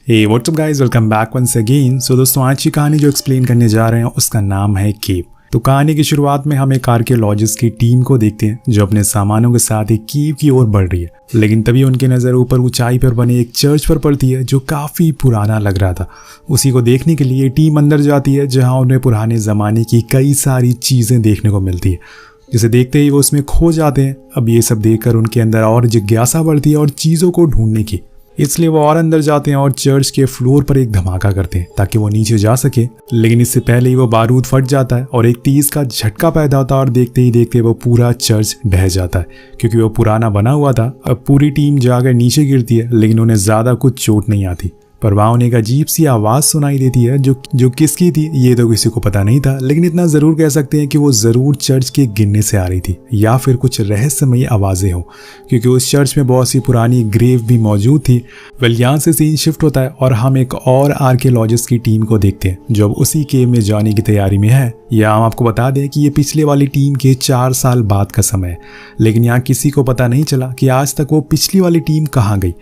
हे WhatsApp guys, welcome back once again. So दोस्तों, आज की कहानी जो एक्सप्लेन करने जा रहे हैं उसका नाम है केव। तो कहानी की शुरुआत में हम एक आर्कियोलॉजिस्ट की टीम को देखते हैं जो अपने सामानों के साथ एक केव की ओर बढ़ रही है। लेकिन तभी उनकी नज़र ऊपर ऊंचाई पर बने एक चर्च पर पड़ती है जो काफ़ी पुराना लग रहा था। उसी को देखने के लिए टीम अंदर जाती है जहाँ उन्हें पुराने ज़माने की कई सारी चीज़ें देखने को मिलती है, जिसे देखते ही वो उसमें खो जाते हैं। अब ये सब देखकर उनके अंदर और जिज्ञासा बढ़ती है और चीज़ों को ढूंढने की, इसलिए वो और अंदर जाते हैं और चर्च के फ्लोर पर एक धमाका करते हैं ताकि वो नीचे जा सके। लेकिन इससे पहले ही वो बारूद फट जाता है और एक तेज का झटका पैदा होता है और देखते ही देखते वो पूरा चर्च ढह जाता है। क्योंकि वो पुराना बना हुआ था, अब पूरी टीम जाकर नीचे गिरती है, लेकिन उन्हें ज़्यादा कुछ चोट नहीं आती। पर वहाँ उन्हें एक अजीब सी आवाज़ सुनाई देती है जो किसकी थी ये तो किसी को पता नहीं था, लेकिन इतना ज़रूर कह सकते हैं कि वो ज़रूर चर्च के गिरने से आ रही थी या फिर कुछ रहस्यमयी आवाज़ें हो, क्योंकि उस चर्च में बहुत सी पुरानी ग्रेव भी मौजूद थी। वेल, यहाँ से सीन शिफ्ट होता है और हम एक और आर्कियोलॉजिस्ट की टीम को देखते हैं जो अब उसी केव में जाने की तैयारी में है। या हम आपको बता दें कि ये पिछले वाली टीम के 4 साल बाद का समय है, लेकिन यहाँ किसी को पता नहीं चला कि आज तक वो पिछली वाली टीम कहाँ गई।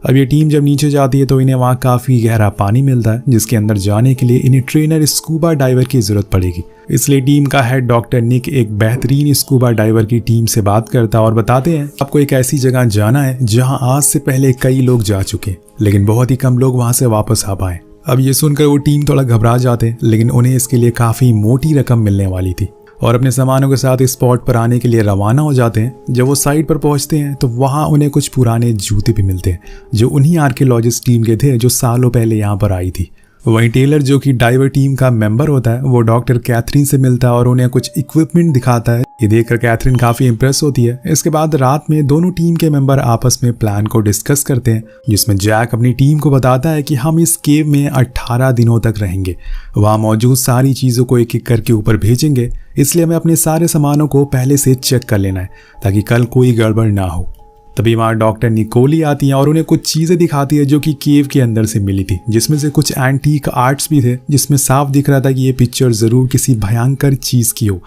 अब ये टीम जब नीचे जाती है तो इन्हें वहाँ काफ़ी गहरा पानी मिलता है, जिसके अंदर जाने के लिए इन्हें ट्रेनर स्कूबा डाइवर की ज़रूरत पड़ेगी। इसलिए टीम का हेड डॉक्टर निक एक बेहतरीन स्कूबा डाइवर की टीम से बात करता है और बताते हैं आपको एक ऐसी जगह जाना है जहाँ आज से पहले कई लोग जा चुके, लेकिन बहुत ही कम लोग वहाँ से वापस आ पाए। अब ये सुनकर वो टीम थोड़ा घबरा जाते हैं, लेकिन उन्हें इसके लिए काफ़ी मोटी रकम मिलने वाली थी और अपने सामानों के साथ इस स्पॉट पर आने के लिए रवाना हो जाते हैं। जब वो साइट पर पहुंचते हैं तो वहाँ उन्हें कुछ पुराने जूते भी मिलते हैं जो उन्हीं आर्कियोलॉजिस्ट टीम के थे जो सालों पहले यहाँ पर आई थी। वहीं टेलर जो कि डाइवर टीम का मेंबर होता है वो डॉक्टर कैथरीन से मिलता है और उन्हें कुछ इक्विपमेंट दिखाता है। ये देखकर कैथरीन काफ़ी इंप्रेस होती है। इसके बाद रात में दोनों टीम के मेंबर आपस में प्लान को डिस्कस करते हैं, जिसमें जैक अपनी टीम को बताता है कि हम इस केव में 18 दिनों तक रहेंगे, वहाँ मौजूद सारी चीज़ों को एक एक करके ऊपर भेजेंगे, इसलिए हमें अपने सारे सामानों को पहले से चेक कर लेना है ताकि कल कोई गड़बड़ ना हो। तभी वहाँ डॉक्टर निकोली आती हैं और उन्हें कुछ चीज़ें दिखाती है जो कि केव के अंदर से मिली थी, जिसमें से कुछ एंटीक आर्ट्स भी थे, जिसमें साफ दिख रहा था कि ये पिक्चर ज़रूर किसी भयंकर चीज़ की हो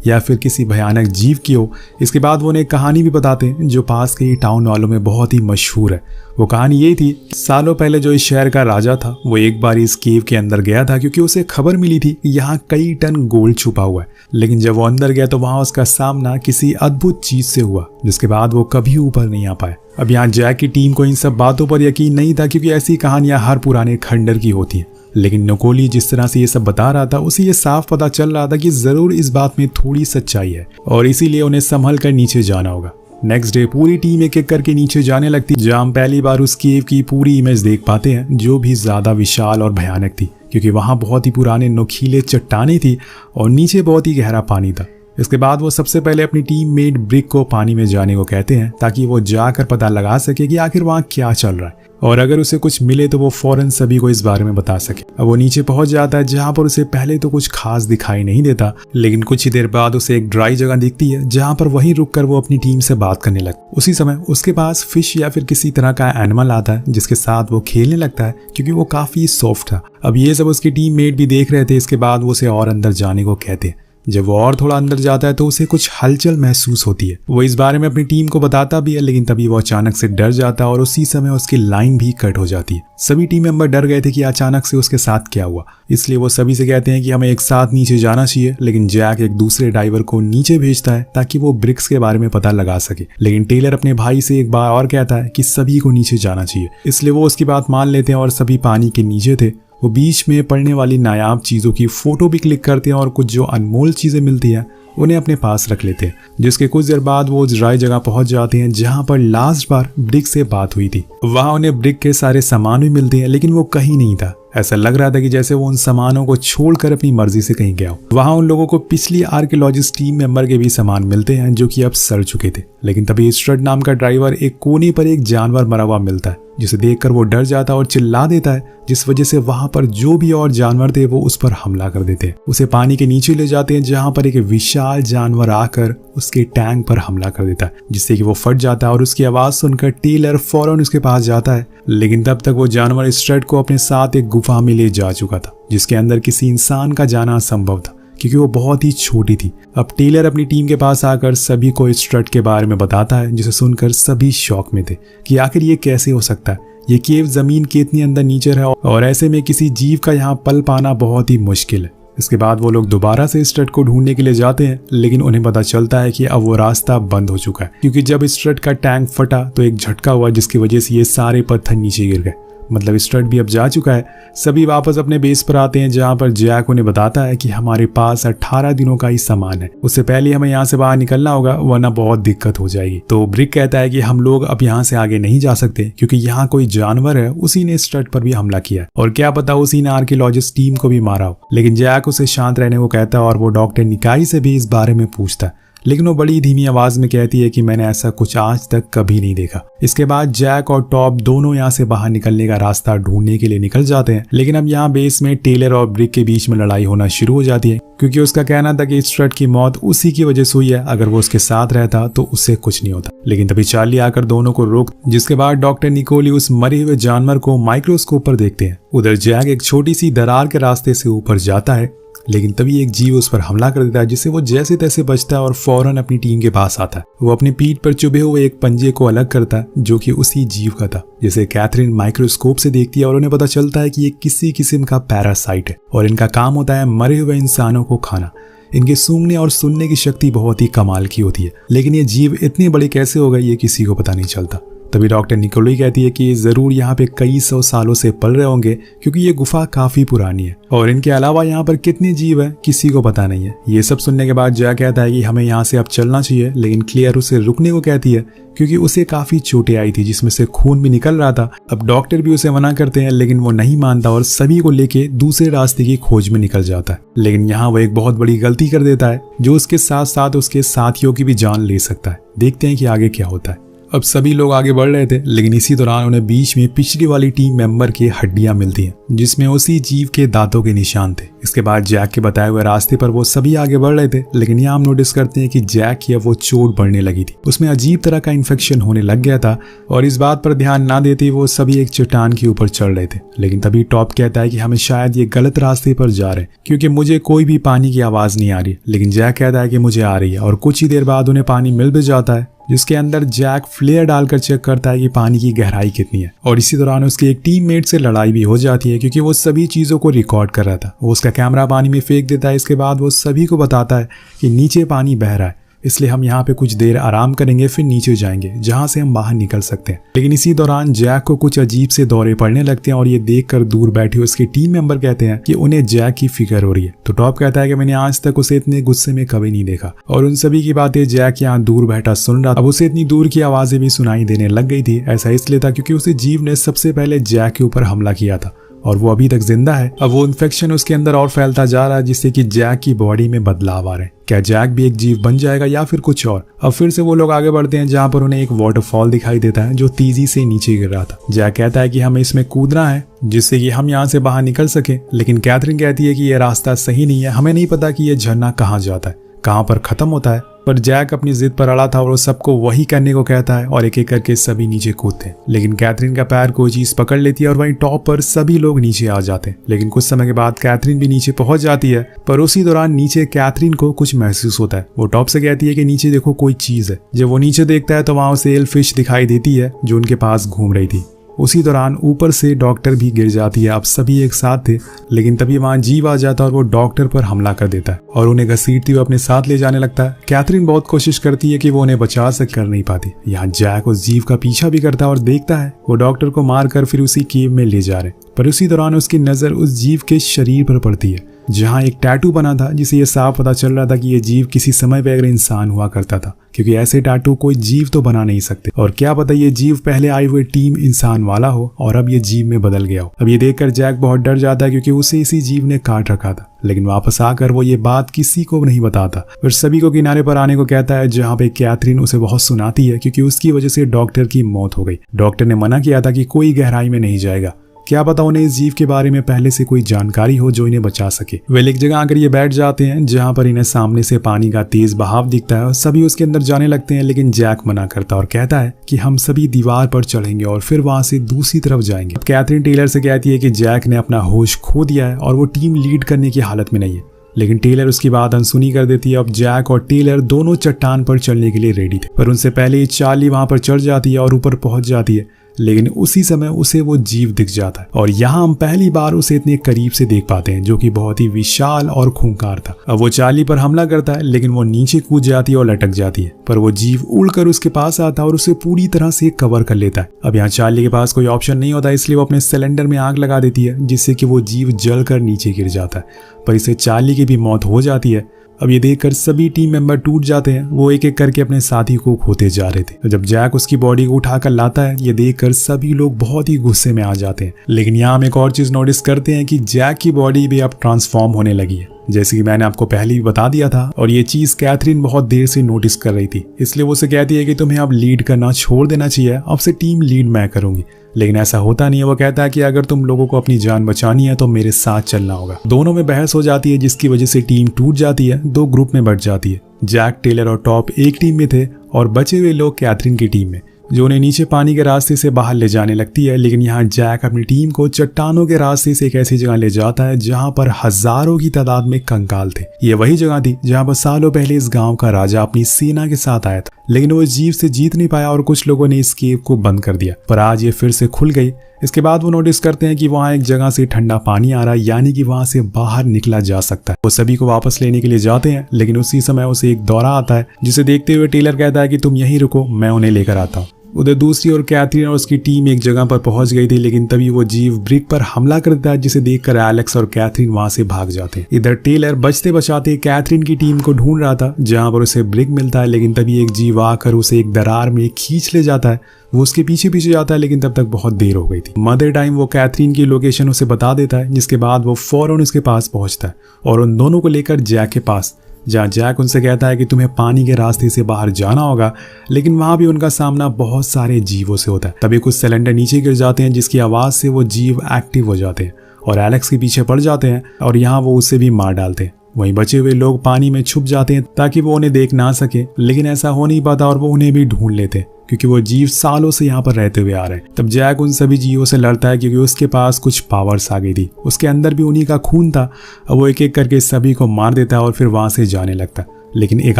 या फिर किसी भयानक जीव की हो। इसके बाद वो उन्हें कहानी भी बताते हैं जो पास के ही टाउन वालों में बहुत ही मशहूर है। वो कहानी यही थी, सालों पहले जो इस शहर का राजा था वो एक बार इस केव के अंदर गया था क्योंकि उसे खबर मिली थी कि यहाँ कई टन गोल्ड छुपा हुआ है। लेकिन जब वो अंदर गया तो वहाँ उसका सामना किसी अद्भुत चीज से हुआ, जिसके बाद वो कभी ऊपर नहीं आ पाए। अब यहाँ जैक की टीम को इन सब बातों पर यकीन नहीं था क्योंकि ऐसी कहानियां हर पुराने खंडर की होती हैं, लेकिन निकोली जिस तरह से ये सब बता रहा था उसे ये साफ पता चल रहा था कि जरूर इस बात में थोड़ी सच्चाई है और इसीलिए उन्हें संभल कर नीचे जाना होगा। नेक्स्ट डे पूरी टीम एक एक करके नीचे जाने लगती, जहाँ हम पहली बार उस केव की पूरी इमेज देख पाते हैं जो भी ज़्यादा विशाल और भयानक थी, क्योंकि वहाँ बहुत ही पुराने नुकीले चट्टानें थी और नीचे बहुत ही गहरा पानी था। इसके बाद वो सबसे पहले अपनी टीम मेट ब्रिक को पानी में जाने को कहते हैं ताकि वो जाकर पता लगा सके कि आखिर वहाँ क्या चल रहा है और अगर उसे कुछ मिले तो वो फौरन सभी को इस बारे में बता सके। अब वो नीचे पहुंच जाता है जहाँ पर उसे पहले तो कुछ खास दिखाई नहीं देता, लेकिन कुछ ही देर बाद उसे एक ड्राई जगह दिखती है जहाँ पर वहीं रुककर वो अपनी टीम से बात करने लगता है। उसी समय उसके पास फिश या फिर किसी तरह का एनिमल आता है जिसके साथ वो खेलने लगता है क्योंकि वो काफी सॉफ्ट था। अब ये सब उसके टीम मेट भी देख रहे थे। इसके बाद वो उसे और अंदर जाने को कहते हैं। जब वो और थोड़ा अंदर जाता है तो उसे कुछ हलचल महसूस होती है। वो इस बारे में अपनी टीम को बताता भी है, लेकिन तभी वो अचानक से डर जाता है और उसी समय उसकी लाइन भी कट हो जाती है। सभी टीम मेंबर डर गए थे कि अचानक से उसके साथ क्या हुआ, इसलिए वो सभी से कहते हैं कि हमें एक साथ नीचे जाना चाहिए। लेकिन जैक एक दूसरे डाइवर को नीचे भेजता है ताकि वो ब्रिक्स के बारे में पता लगा सके, लेकिन टेलर अपने भाई से एक बार और कहता है कि सभी को नीचे जाना चाहिए, इसलिए वो उसकी बात मान लेते हैं और सभी पानी के नीचे थे। वो बीच में पड़ने वाली नायाब चीज़ों की फ़ोटो भी क्लिक करते हैं और कुछ जो अनमोल चीज़ें मिलती हैं उन्हें अपने पास रख लेते हैं, जिसके कुछ देर बाद वो उस ड्राई जगह पहुंच जाते हैं जहां पर लास्ट बार ब्रिक से बात हुई थी। वहां उन्हें ब्रिक के सारे सामान भी मिलते हैं, लेकिन वो कहीं नहीं था। ऐसा लग रहा था कि जैसे वो उन सामानों को छोड़कर अपनी मर्जी से कहीं गया हो। वहां उन लोगों को पिछली आर्कियोलॉजिस्ट टीम मेंबर के भी सामान मिलते हैं जो कि अब सड़ चुके थे, लेकिन तभी स्ट्रट नाम का ड्राइवर एक कोने पर एक जानवर मरा हुआ मिलता है, जिसे देखकर वो डर जाता है और चिल्ला देता है, जिस वजह से वहां पर जो भी और जानवर थे वो उस पर हमला कर देते हैं। उसे पानी के नीचे ले जाते हैं जहां पर एक विशाल जानवर आकर उसके टैंक पर हमला कर देता है, जिससे कि वो फट जाता है और उसकी आवाज सुनकर टेलर फौरन उसके पास जाता है। लेकिन तब तक वो जानवर स्ट्रट को अपने साथ एक गुफा में ले जा चुका था, जिसके अंदर किसी इंसान का जाना असंभव था क्योंकि वो बहुत ही छोटी थी। अब टेलर अपनी टीम के पास आकर सभी को स्ट्रट के बारे में बताता है, जिसे सुनकर सभी शॉक में थे कि आखिर ये कैसे हो सकता है। ये केव जमीन के इतनी अंदर नीचे है और ऐसे में किसी जीव का यहाँ पल पाना बहुत ही मुश्किल है। इसके बाद वो लोग दोबारा से स्ट्रट को ढूंढने के लिए जाते हैं, लेकिन उन्हें पता चलता है कि अब वो रास्ता बंद हो चुका है, क्योंकि जब स्ट्रट का टैंक फटा तो एक झटका हुआ जिसकी वजह से ये सारे पत्थर नीचे गिर गए। मतलब स्ट्रट भी अब जा चुका है। सभी वापस अपने बेस पर आते हैं, जहाँ पर जैक उन्हें बताता है कि हमारे पास 18 दिनों का ही सामान है, उससे पहले हमें यहाँ से बाहर निकलना होगा वरना बहुत दिक्कत हो जाएगी। तो ब्रिक कहता है कि हम लोग अब यहाँ से आगे नहीं जा सकते क्योंकि यहाँ कोई जानवर है, उसी ने स्ट्रट पर भी हमला किया और क्या पता उसी ने आर्कियोलॉजिस्ट टीम को भी मारा हो। लेकिन जैक उसे शांत रहने को कहता है और वो डॉक्टर निकाई से भी इस बारे में पूछता है, लेकिन वो बड़ी धीमी आवाज में कहती है कि मैंने ऐसा कुछ आज तक कभी नहीं देखा। इसके बाद जैक और टॉप दोनों यहाँ से बाहर निकलने का रास्ता ढूंढने के लिए निकल जाते हैं, लेकिन अब यहाँ बेस में टेलर और ब्रिक के बीच में लड़ाई होना शुरू हो जाती है, क्योंकि उसका कहना था कि स्ट्रट की मौत उसी की वजह से हुई है, अगर वो उसके साथ रहता तो उससे कुछ नहीं होता। लेकिन तभी चार्ली आकर दोनों को रोक, जिसके बाद डॉक्टर निकोली उस मरे हुए जानवर को माइक्रोस्कोप पर देखते हैं। उधर जैक एक छोटी सी दरार के रास्ते से ऊपर जाता है, लेकिन तभी एक जीव उस पर हमला कर देता है, जिससे वो जैसे तैसे बचता है और फौरन अपनी टीम के पास आता है। वो अपनी पीठ पर चुभे हुए एक पंजे को अलग करता है जो कि उसी जीव का था, जिसे कैथरीन माइक्रोस्कोप से देखती है और उन्हें पता चलता है कि ये किसी किस्म का पैरासाइट है और इनका काम होता है मरे हुए इंसानों को खाना। इनके सूंघने और सुनने की शक्ति बहुत ही कमाल की होती है, लेकिन ये जीव इतने बड़े कैसे हो गए ये किसी को पता नहीं चलता। तभी डॉक्टर निकोली कहती है कि जरूर यहाँ पे कई 100 सालों से पल रहे होंगे, क्योंकि ये गुफा काफी पुरानी है और इनके अलावा यहाँ पर कितने जीव हैं किसी को पता नहीं है। ये सब सुनने के बाद जैक कहता है कि हमें यहाँ से अब चलना चाहिए, लेकिन क्लियर उसे रुकने को कहती है क्योंकि उसे काफी चोटें आई थी जिसमें से खून भी निकल रहा था। अब डॉक्टर भी उसे मना करते हैं, लेकिन वो नहीं मानता और सभी को लेके दूसरे रास्ते की खोज में निकल जाता है। लेकिन यहाँ वो एक बहुत बड़ी गलती कर देता है जो उसके साथ साथ उसके साथियों की भी जान ले सकता है। देखते हैं कि आगे क्या होता है। अब सभी लोग आगे बढ़ रहे थे, लेकिन इसी दौरान उन्हें बीच में पिछली वाली टीम मेंबर की हड्डियां मिलती हैं, जिसमें उसी जीव के दांतों के निशान थे। इसके बाद जैक के बताए हुए रास्ते पर वो सभी आगे बढ़ रहे थे, लेकिन यहाँ हम नोटिस करते हैं कि जैक की अब वो चोट बढ़ने लगी थी, उसमें अजीब तरह का इन्फेक्शन होने लग गया था और इस बात पर ध्यान ना देते वो सभी एक चट्टान के ऊपर चढ़ रहे थे। लेकिन तभी टॉप कहता है कि हमें शायद ये गलत रास्ते पर जा रहे हैं, क्योंकि मुझे कोई भी पानी की आवाज नहीं आ रही। लेकिन जैक कहता है कि मुझे आ रही है और कुछ ही देर बाद उन्हें पानी मिल भी जाता है, जिसके अंदर जैक फ्लेयर डालकर चेक करता है कि पानी की गहराई कितनी है। और इसी दौरान उसके एक टीममेट से लड़ाई भी हो जाती है, क्योंकि वो सभी चीजों को रिकॉर्ड कर रहा था। वो उसका कैमरा पानी में फेंक देता है। इसके बाद वो सभी को बताता है कि नीचे पानी बह रहा है, इसलिए हम यहाँ पे कुछ देर आराम करेंगे, फिर नीचे जाएंगे जहाँ से हम बाहर निकल सकते हैं। लेकिन इसी दौरान जैक को कुछ अजीब से दौरे पड़ने लगते हैं और ये देखकर दूर बैठे उसके टीम मेंबर कहते हैं कि उन्हें जैक की फिक्र हो रही है। तो टॉप कहता है कि मैंने आज तक उसे इतने गुस्से में कभी नहीं देखा। और उन सभी की बातें जैक यहाँ दूर बैठा सुन रहा था। अब उसे इतनी दूर की आवाजें भी सुनाई देने लग गई थी। ऐसा इसलिए था क्योंकि उसे जीव ने सबसे पहले जैक के ऊपर हमला किया था और वो अभी तक जिंदा है। अब वो इन्फेक्शन उसके अंदर और फैलता जा रहा है, जिससे कि जैक की बॉडी में बदलाव आ रहे हैं। क्या जैक भी एक जीव बन जाएगा या फिर कुछ और? अब फिर से वो लोग आगे बढ़ते हैं, जहाँ पर उन्हें एक वाटरफॉल दिखाई देता है जो तेजी से नीचे गिर रहा था। जैक कहता है कि हमें इसमें कूदना है जिससे कि हम यहाँ से बाहर निकल सके, लेकिन कैथरीन कहती है कि यह रास्ता सही नहीं है, हमें नहीं पता कि यह झरना कहाँ जाता है, कहाँ पर खत्म होता है। पर जैक अपनी जिद पर अड़ा था और वो सबको वही करने को कहता है और एक एक करके सभी नीचे कूदते हैं। लेकिन कैथरीन का पैर कोई चीज पकड़ लेती है और वहीं टॉप पर सभी लोग नीचे आ जाते हैं। लेकिन कुछ समय के बाद कैथरीन भी नीचे पहुंच जाती है, पर उसी दौरान नीचे कैथरीन को कुछ महसूस होता है। वो टॉप से कहती है कि नीचे देखो कोई चीज है। जब वो नीचे देखता है तो वहां उसे एल फिश दिखाई देती है जो उनके पास घूम रही थी। उसी दौरान ऊपर से डॉक्टर भी गिर जाती है। अब सभी एक साथ थे, लेकिन तभी वहां जीव आ जाता है और वो डॉक्टर पर हमला कर देता है और उन्हें घसीटते हुए अपने साथ ले जाने लगता है। कैथरीन बहुत कोशिश करती है कि वो उन्हें बचा सके, कर नहीं पाती। यहाँ जैक उस जीव का पीछा भी करता है और देखता है वो डॉक्टर को मारकर फिर उसी केव में ले जा रहे। पर उसी दौरान उसकी नजर उस जीव के शरीर पर पड़ती है जहाँ एक टैटू बना था, जिसे ये साफ पता चल रहा था कि ये जीव किसी समय पे अगर इंसान हुआ करता था, क्योंकि ऐसे टैटू कोई जीव तो बना नहीं सकते। और क्या पता ये जीव पहले आए हुए टीम इंसान वाला हो और अब ये जीव में बदल गया हो। अब ये देखकर जैक बहुत डर जाता है क्योंकि उसे इसी जीव ने काट रखा था। लेकिन वापस आकर वो ये बात किसी को नहीं बताता, फिर सभी को किनारे पर आने को कहता है, जहाँ पे कैथरीन उसे बहुत सुनाती है क्योंकि उसकी वजह से डॉक्टर की मौत हो गई। डॉक्टर ने मना किया था कि कोई गहराई में नहीं जाएगा, क्या पता उन्हें इस जीव के बारे में पहले से कोई जानकारी हो जो इन्हें बचा सके। वे एक जगह आकर ये बैठ जाते हैं जहां पर इन्हें सामने से पानी का तेज बहाव दिखता है और सभी उसके अंदर जाने लगते हैं। लेकिन जैक मना करता और कहता है कि हम सभी दीवार पर चढ़ेंगे और फिर वहां से दूसरी तरफ जाएंगे। कैथरीन टेलर से कहती है कि जैक ने अपना होश खो दिया है और वो टीम लीड करने की हालत में नहीं है। लेकिन टेलर उसकी बात अनसुनी कर देती है। अब जैक और टेलर दोनों चट्टान पर चढ़ने के लिए रेडी थे, पर उनसे पहले ही चार्ली वहां पर चढ़ जाती है और ऊपर पहुंच जाती है। लेकिन उसी समय उसे वो जीव दिख जाता है और यहाँ हम पहली बार उसे इतने करीब से देख पाते हैं, जो कि बहुत ही विशाल और खूंखार था। अब वो चार्ली पर हमला करता है, लेकिन वो नीचे कूद जाती है और लटक जाती है, पर वो जीव उड़कर उसके पास आता है और उसे पूरी तरह से कवर कर लेता है। अब यहाँ चार्ली के पास कोई ऑप्शन नहीं होता, इसलिए वो अपने सिलेंडर में आग लगा देती है, जिससे कि वो जीव जलकर नीचे गिर जाता है, पर इससे चार्ली की भी मौत हो जाती है। अब ये देखकर सभी टीम मेंबर टूट जाते हैं। वो एक एक करके अपने साथी को खोते जा रहे थे। तो जब जैक उसकी बॉडी को उठाकर लाता है, ये देखकर सभी लोग बहुत ही गुस्से में आ जाते हैं। लेकिन यहाँ हम एक और चीज नोटिस करते हैं कि जैक की बॉडी भी अब ट्रांसफॉर्म होने लगी है, जैसे कि मैंने आपको पहले भी बता दिया था। और ये चीज कैथरीन बहुत देर से नोटिस कर रही थी, इसलिए वो उसे कहती है कि तुम्हें अब लीड करना छोड़ देना चाहिए, अब से टीम लीड मैं करूंगी। लेकिन ऐसा होता नहीं है। वो कहता है कि अगर तुम लोगों को अपनी जान बचानी है तो मेरे साथ चलना होगा। दोनों में बहस हो जाती है, जिसकी वजह से टीम टूट जाती है, दो ग्रुप में बंट जाती है। जैक, टेलर और टॉप एक टीम में थे और बचे हुए लोग कैथरीन की टीम में, जो उन्हें नीचे पानी के रास्ते से बाहर ले जाने लगती है। लेकिन यहाँ जैक अपनी टीम को चट्टानों के रास्ते से एक ऐसी जगह ले जाता है जहाँ पर हजारों की तादाद में कंकाल थे। ये वही जगह थी जहाँ पर सालों पहले इस गांव का राजा अपनी सेना के साथ आया था, लेकिन वो जीव से जीत नहीं पाया और कुछ लोगों ने इस केव को बंद कर दिया। पर आज ये फिर से खुल गई। इसके बाद वो नोटिस करते हैं कि वहाँ एक जगह से ठंडा पानी आ रहा है, यानी कि वहाँ से बाहर निकला जा सकता है। वो सभी को वापस लेने के लिए जाते हैं, लेकिन उसी समय उसे एक दौरा आता है, जिसे देखते हुए टेलर कहता है कि तुम यहीं रुको, मैं उन्हें लेकर आता हूँ। उधर दूसरी ओर कैथरीन और उसकी टीम एक जगह पर पहुंच गई थी, लेकिन तभी वो जीव ब्रिक पर हमला कर देता है, जिसे देखकर एलेक्स और कैथरीन वहां से भाग जाते हैं। इधर टेलर बचते बचाते कैथरीन की टीम को ढूंढ रहा था, जहां पर उसे ब्रिक मिलता है, लेकिन तभी एक जीव आकर उसे एक दरार में खींच ले जाता है। वो उसके पीछे पीछे जाता है, लेकिन तब तक बहुत देर हो गई थी। मदर टाइम वो कैथरीन की लोकेशन उसे बता देता है, जिसके बाद वो फौरन उसके पास पहुंचता है और उन दोनों को लेकर जैक के पास, जहाँ जैक उनसे कहता है कि तुम्हें पानी के रास्ते से बाहर जाना होगा। लेकिन वहां भी उनका सामना बहुत सारे जीवों से होता है। तभी कुछ सिलेंडर नीचे गिर जाते हैं, जिसकी आवाज से वो जीव एक्टिव हो जाते हैं और एलेक्स के पीछे पड़ जाते हैं और यहाँ वो उसे भी मार डालते हैं। वहीं बचे हुए लोग पानी में छुप जाते हैं ताकि वो उन्हें देख ना सके, लेकिन ऐसा हो नहीं पाता और वो उन्हें भी ढूंढ लेते हैं, क्योंकि वो जीव सालों से यहाँ पर रहते हुए आ रहे हैं। तब जैक उन सभी जीवों से लड़ता है, क्योंकि उसके पास कुछ पावर्स आ गई थी। उसके अंदर भी उन्हीं का खून था। अब वो एक एक करके सभी को मार देता है और फिर वहां से जाने लगता है। लेकिन एक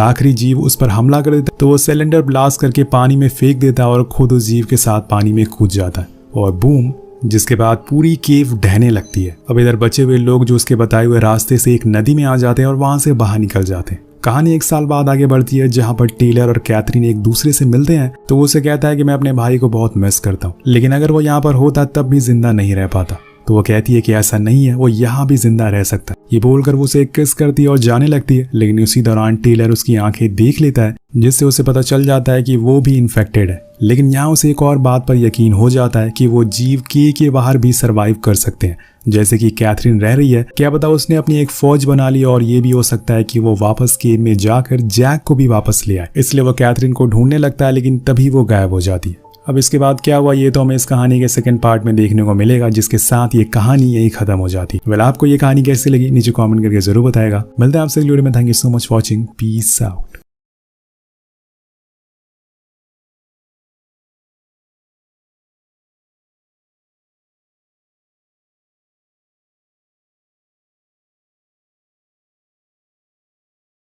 आखिरी जीव उस पर हमला कर देता है, तो वो सिलेंडर ब्लास्ट करके पानी में फेंक देता है और खुद उस जीव के साथ पानी में कूद जाता है और बूम, जिसके बाद पूरी केव ढहने लगती है। अब इधर बचे हुए लोग जो उसके बताए हुए रास्ते से एक नदी में आ जाते हैं और वहां से बाहर निकल जाते हैं। कहानी एक साल बाद आगे बढ़ती है, जहां पर टेलर और कैथरीन एक दूसरे से मिलते हैं। तो वो उसे कहता है कि मैं अपने भाई को बहुत मिस करता हूँ, लेकिन अगर वो यहाँ पर होता तब भी जिंदा नहीं रह पाता। तो वो कहती है कि ऐसा नहीं है, वो यहाँ भी जिंदा रह सकता है। ये बोलकर वो उसे किस करती है और जाने लगती है, लेकिन उसी दौरान टेलर उसकी आंखें देख लेता है, जिससे उसे पता चल जाता है कि वो भी इन्फेक्टेड है। लेकिन यहाँ उसे एक और बात पर यकीन हो जाता है कि वो जीव के बाहर भी सरवाइव कर सकते हैं, जैसे कि कैथरीन रह रही है। क्या पता उसने अपनी एक फौज बना ली और ये भी हो सकता है कि वो वापस केव में जाकर जैक को भी वापस ले आए। इसलिए वो कैथरीन को ढूंढने लगता है, लेकिन तभी वो गायब हो जाती है। अब इसके बाद क्या हुआ ये तो हमें इस कहानी के सेकंड पार्ट में देखने को मिलेगा, जिसके साथ ये कहानी यही खत्म हो जाती है। आपको ये कहानी कैसी लगी नीचे कमेंट करके जरूर बताएगा। मिलते हैं आपसे अगली वीडियो में। Thank you so much watching. Peace out.